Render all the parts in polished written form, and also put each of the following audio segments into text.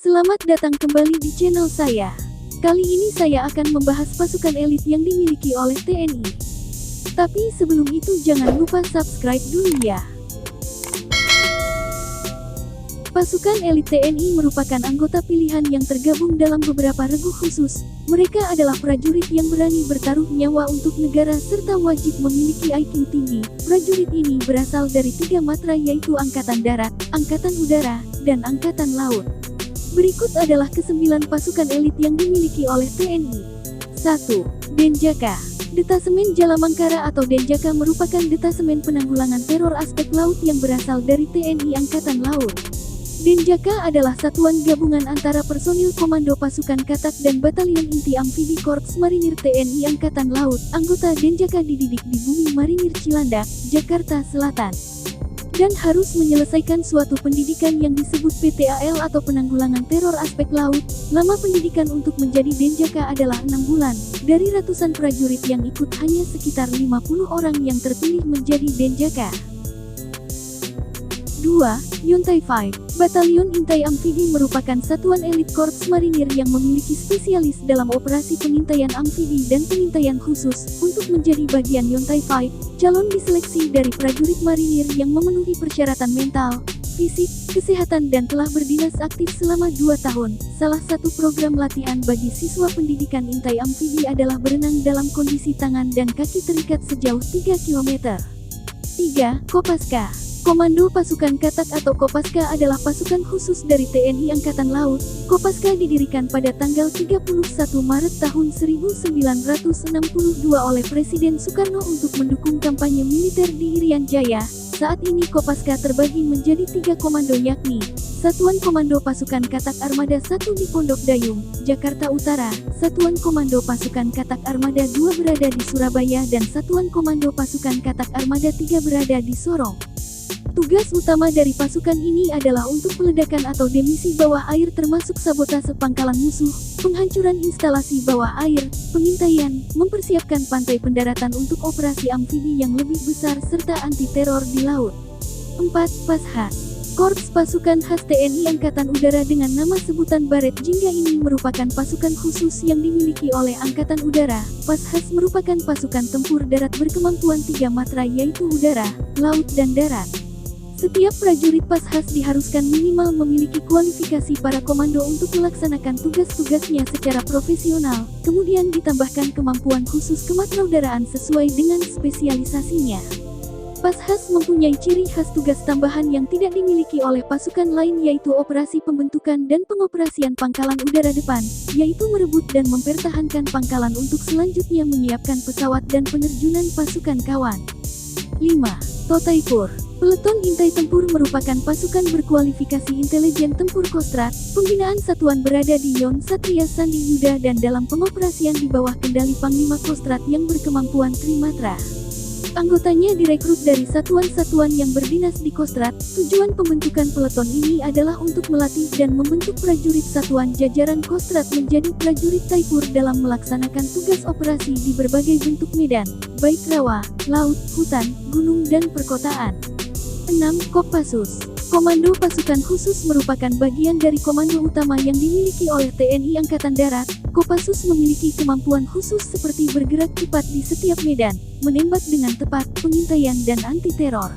Selamat datang kembali di channel saya. Kali ini saya akan membahas pasukan elit yang dimiliki oleh TNI. Tapi sebelum itu jangan lupa subscribe dulu ya. Pasukan elit TNI merupakan anggota pilihan yang tergabung dalam beberapa regu khusus. Mereka adalah prajurit yang berani bertaruh nyawa untuk negara serta wajib memiliki IQ tinggi. Prajurit ini berasal dari 3 matra yaitu Angkatan Darat, Angkatan Udara, dan Angkatan Laut. Berikut adalah ke-9 pasukan elit yang dimiliki oleh TNI. 1. Denjaka. Detasemen Jalamangkara atau Denjaka merupakan detasemen penanggulangan teror aspek laut yang berasal dari TNI Angkatan Laut. Denjaka adalah satuan gabungan antara personil Komando Pasukan Katak dan Batalion Inti Amfibi Korps Marinir TNI Angkatan Laut. Anggota Denjaka dididik di Bumi Marinir Cilandak, Jakarta Selatan, dan harus menyelesaikan suatu pendidikan yang disebut PTAL atau Penanggulangan Teror Aspek Laut. Lama pendidikan untuk menjadi Denjaka adalah 6 bulan. Dari ratusan prajurit yang ikut hanya sekitar 50 orang yang terpilih menjadi Denjaka. 2. Yontai 5. Batalion Intai Amfibi merupakan satuan elit Korps Marinir yang memiliki spesialis dalam operasi pengintaian amfibi dan pengintaian khusus. Untuk menjadi bagian Yontai 5, calon diseleksi dari prajurit marinir yang memenuhi persyaratan mental, fisik, kesehatan dan telah berdinas aktif selama 2 tahun. Salah satu program latihan bagi siswa pendidikan Intai Amfibi adalah berenang dalam kondisi tangan dan kaki terikat sejauh 3 km. 3. Kopaska. Komando Pasukan Katak atau Kopaska adalah pasukan khusus dari TNI Angkatan Laut. Kopaska didirikan pada tanggal 31 Maret tahun 1962 oleh Presiden Soekarno untuk mendukung kampanye militer di Irian Jaya. Saat ini Kopaska terbagi menjadi 3 komando yakni Satuan Komando Pasukan Katak Armada 1 di Pondok Dayung, Jakarta Utara, Satuan Komando Pasukan Katak Armada 2 berada di Surabaya dan Satuan Komando Pasukan Katak Armada 3 berada di Sorong. Tugas utama dari pasukan ini adalah untuk peledakan atau demisi bawah air termasuk sabotase pangkalan musuh, penghancuran instalasi bawah air, pengintaian, mempersiapkan pantai pendaratan untuk operasi amfibi yang lebih besar serta anti-teror di laut. 4. Pashas. Korps Pasukan Khas TNI Angkatan Udara dengan nama sebutan Baret Jingga ini merupakan pasukan khusus yang dimiliki oleh Angkatan Udara. Pashas merupakan pasukan tempur darat berkemampuan 3 matra yaitu udara, laut dan darat. Setiap prajurit Pashas diharuskan minimal memiliki kualifikasi para komando untuk melaksanakan tugas-tugasnya secara profesional, kemudian ditambahkan kemampuan khusus kematraudaraan sesuai dengan spesialisasinya. Pashas mempunyai ciri khas tugas tambahan yang tidak dimiliki oleh pasukan lain yaitu operasi pembentukan dan pengoperasian pangkalan udara depan, yaitu merebut dan mempertahankan pangkalan untuk selanjutnya menyiapkan pesawat dan penerjunan pasukan kawan. 5. Totaipur. Peleton Intai Tempur merupakan pasukan berkualifikasi intelijen tempur Kostrad. Pembinaan satuan berada di Yon Satria Sandi Yuda dan dalam pengoperasian di bawah kendali Panglima Kostrad yang berkemampuan Trimatra. Anggotanya direkrut dari satuan-satuan yang berdinas di Kostrad. Tujuan pembentukan peleton ini adalah untuk melatih dan membentuk prajurit satuan jajaran Kostrad menjadi prajurit Taipur dalam melaksanakan tugas operasi di berbagai bentuk medan, baik rawa, laut, hutan, gunung dan perkotaan. 6. Kopassus. Komando Pasukan Khusus merupakan bagian dari komando utama yang dimiliki oleh TNI Angkatan Darat. Kopassus memiliki kemampuan khusus seperti bergerak cepat di setiap medan, menembak dengan tepat, pengintaian dan anti-teror.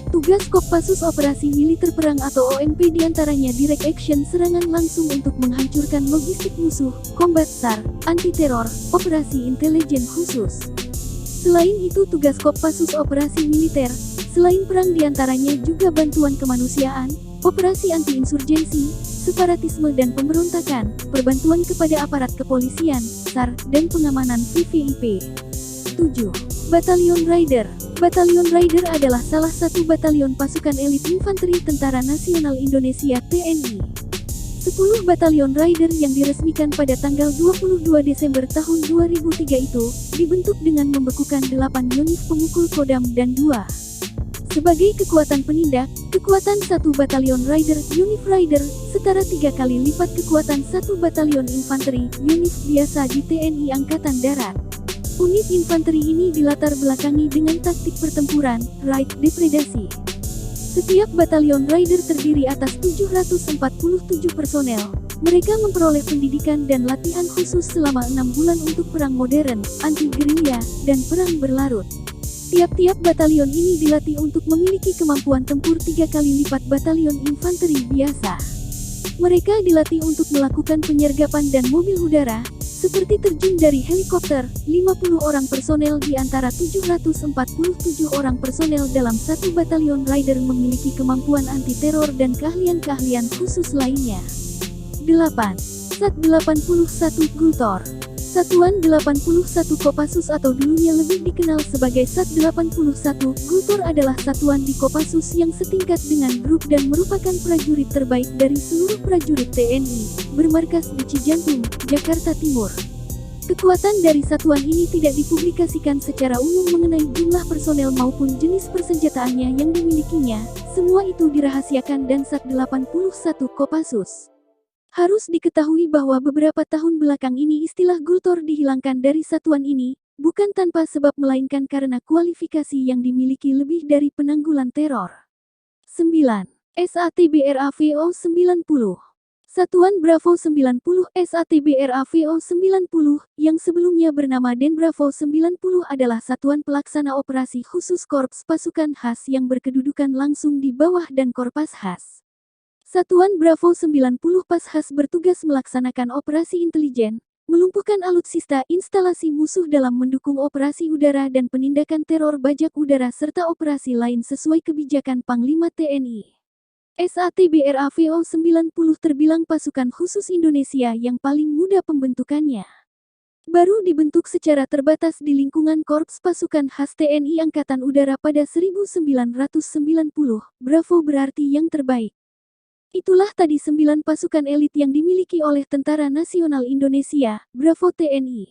Tugas Kopassus operasi militer perang atau OMP diantaranya direct action serangan langsung untuk menghancurkan logistik musuh, combat SAR, anti-teror, operasi intelijen khusus. Selain itu tugas Kopassus operasi militer, selain perang diantaranya juga bantuan kemanusiaan, operasi anti-insurgensi, separatisme dan pemberontakan, perbantuan kepada aparat kepolisian, SAR, dan pengamanan VVIP. 7. Batalion Raider. Batalion Raider adalah salah satu batalion pasukan elit infanteri Tentara Nasional Indonesia TNI. 10 Batalion Raider yang diresmikan pada tanggal 22 Desember tahun 2003 itu, dibentuk dengan membekukan 8 unit pemukul Kodam dan 2. Sebagai kekuatan penindak, kekuatan 1 Batalion Raider, Unit Raider, setara 3 kali lipat kekuatan 1 Batalion Infanteri, unit biasa di TNI Angkatan Darat. Unit infanteri ini dilatar belakangi dengan taktik pertempuran, raid depredasi. Setiap batalion Raider terdiri atas 747 personel. Mereka memperoleh pendidikan dan latihan khusus selama 6 bulan untuk perang modern, anti-gerilya, dan perang berlarut. Tiap-tiap batalion ini dilatih untuk memiliki kemampuan tempur 3 kali lipat batalion infanteri biasa. Mereka dilatih untuk melakukan penyergapan dan mobil udara, seperti terjun dari helikopter. 50 orang personel di antara 747 orang personel dalam satu batalion Raider memiliki kemampuan anti-teror dan keahlian-keahlian khusus lainnya. 8. Sat 81 Gultor. Satuan 81 Kopassus atau dulunya lebih dikenal sebagai Sat 81 Gultor adalah satuan di Kopassus yang setingkat dengan grup dan merupakan prajurit terbaik dari seluruh prajurit TNI, bermarkas di Cijantung, Jakarta Timur. Kekuatan dari satuan ini tidak dipublikasikan secara umum mengenai jumlah personel maupun jenis persenjataannya yang dimilikinya, semua itu dirahasiakan dan Sat 81 Kopassus. Harus diketahui bahwa beberapa tahun belakang ini istilah Gultor dihilangkan dari satuan ini, bukan tanpa sebab melainkan karena kualifikasi yang dimiliki lebih dari penanggulan teror. 9. SATBRAVO 90. Satuan Bravo 90 SATBRAVO 90, yang sebelumnya bernama Den Bravo 90 adalah satuan pelaksana operasi khusus Korps Pasukan Khas yang berkedudukan langsung di bawah Dan Korpas Khas. Satuan Bravo 90 Pas-Khas bertugas melaksanakan operasi intelijen, melumpuhkan alutsista instalasi musuh dalam mendukung operasi udara dan penindakan teror bajak udara serta operasi lain sesuai kebijakan Panglima TNI. SATBRAVO 90 terbilang pasukan khusus Indonesia yang paling muda pembentukannya. Baru dibentuk secara terbatas di lingkungan Korps Pasukan Khas TNI Angkatan Udara pada 1990, Bravo berarti yang terbaik. Itulah tadi 9 pasukan elit yang dimiliki oleh Tentara Nasional Indonesia, Bravo TNI.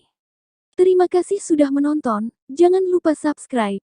Terima kasih sudah menonton, jangan lupa subscribe.